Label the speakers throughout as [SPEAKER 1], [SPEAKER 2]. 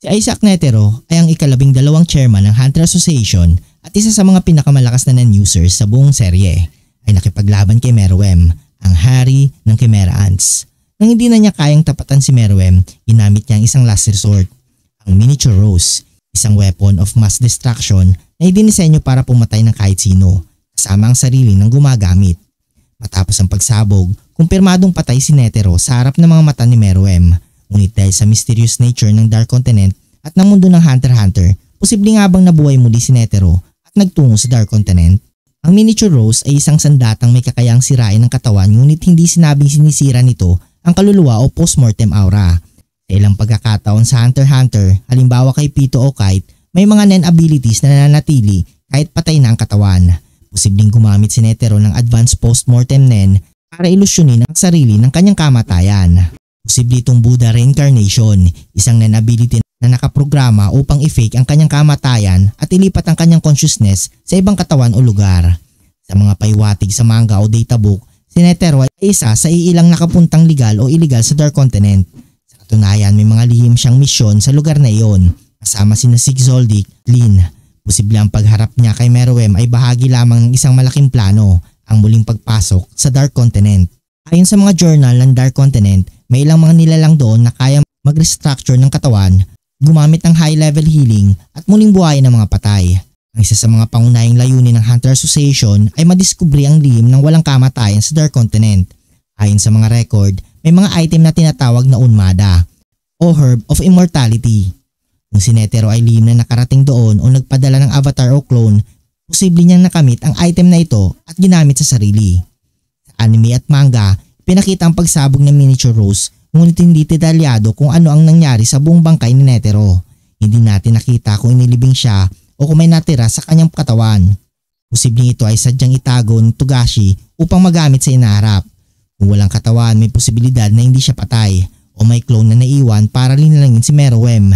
[SPEAKER 1] Si Isaac Netero ay ang ika-12 chairman ng Hunter Association at isa sa mga pinakamalakas na non-users sa buong serye ay nakipaglaban kay Meruem, ang hari ng Chimera Ants. Nang hindi na niya kayang tapatan si Meruem, ginamit niya ang isang last resort, ang Miniature Rose, isang weapon of mass destruction na idinisenyo para pumatay ng kahit sino, kasama ang sarili ng gumagamit. Matapos ang pagsabog, kumpirmadong patay si Netero sa harap ng mga mata ni Meruem. Ngunit dahil sa mysterious nature ng Dark Continent at ng mundo ng Hunter x Hunter, posibleng nga bang nabuhay muli si Netero at nagtungo sa Dark Continent? Ang Miniature Rose ay isang sandatang may kakayahang sirain ng katawan ngunit hindi sinabing sinisira nito ang kaluluwa o postmortem aura. Sa ilang pagkakataon sa Hunter x Hunter, halimbawa kay Pito o Kite, may mga Nen abilities na nananatili kahit patay na ang katawan. Posibleng gumamit si Netero ng advanced postmortem Nen para ilusyonin ang sarili ng kanyang kamatayan. Posible itong Buddha reincarnation, isang Nen ability na nakaprograma upang i-fake ang kanyang kamatayan at ilipat ang kanyang consciousness sa ibang katawan o lugar. Sa mga paiwatig sa manga o databook, si Netero ay isa sa iilang nakapuntang legal o illegal sa Dark Continent. Sa katunayan, may mga lihim siyang misyon sa lugar na iyon, kasama sina Sig Zoldyck, Lin. Posible ang pagharap niya kay Meruem ay bahagi lamang ng isang malaking plano, ang muling pagpasok sa Dark Continent. Ayon sa mga journal ng Dark Continent, may ilang mga nilalang doon na kaya mag-restructure ng katawan, gumamit ng high-level healing at muling buhayin ng mga patay. Ang isa sa mga pangunahing layunin ng Hunter Association ay madiskubre ang lihim ng walang kamatayan sa Dark Continent. Ayon sa mga record, may mga item na tinatawag na Unmada o Herb of Immortality. Kung si Netero ay lihim na nakarating doon o nagpadala ng avatar o clone, posible niyang nakamit ang item na ito at ginamit sa sarili. Sa anime at manga, pinakita ang pagsabog ng Miniature Rose ngunit hindi detalyado kung ano ang nangyari sa buong bangkay ni Netero. Hindi natin nakita kung inilibing siya o kung may natira sa kanyang katawan. Posibleng ito ay sadyang itago ng Togashi upang magamit sa inaharap. Kung walang katawan, may posibilidad na hindi siya patay o may clone na naiwan para linalangin si Meruem.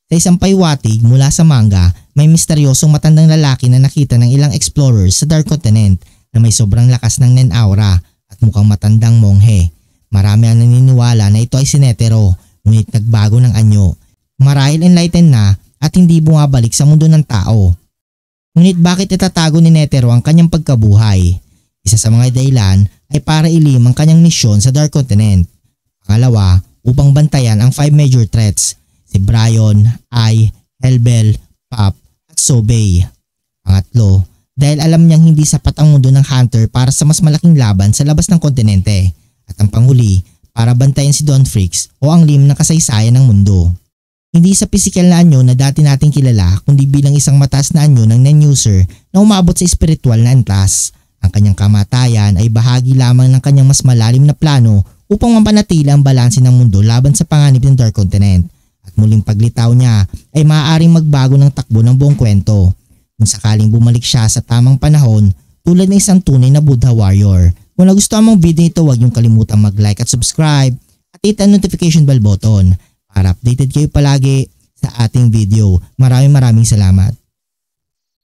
[SPEAKER 1] Sa isang paiwatig mula sa manga, may misteryosong matandang lalaki na nakita ng ilang explorers sa Dark Continent na may sobrang lakas ng Nen aura at mukhang matandang monghe. Marami ang naniniwala na ito ay si Netero, ngunit nagbago ng anyo. Marahil enlightened na at hindi bumabalik sa mundo ng tao. Ngunit bakit itatago ni Netero ang kanyang pagkabuhay? Isa sa mga dahilan ay para ilim ang kanyang misyon sa Dark Continent. Pangalawa, upang bantayan ang 5 major threats, si Brion, Ai, Helbel, Pop at Sobei. Pangatlo, dahil alam niyang hindi sapat ang mundo ng Hunter para sa mas malaking laban sa labas ng kontinente. At ang panghuli, para bantayan si Don Freaks o ang lihim ng kasaysayan ng mundo. Hindi sa pisikal na anyo na dati nating kilala kundi bilang isang mataas na anyo ng non-user na umabot sa espiritual na antas. Ang kanyang kamatayan ay bahagi lamang ng kanyang mas malalim na plano upang mapanatili ang balanse ng mundo laban sa panganib ng Dark Continent. At muling paglitaw niya ay maaaring magbago ng takbo ng buong kwento. Kung sakaling bumalik siya sa tamang panahon tulad ng isang tunay na Buddha warrior. Kung nagustuhan mong video ito, huwag niyong kalimutang mag-like at subscribe at hit ang notification bell button para updated kayo palagi sa ating video. Maraming salamat.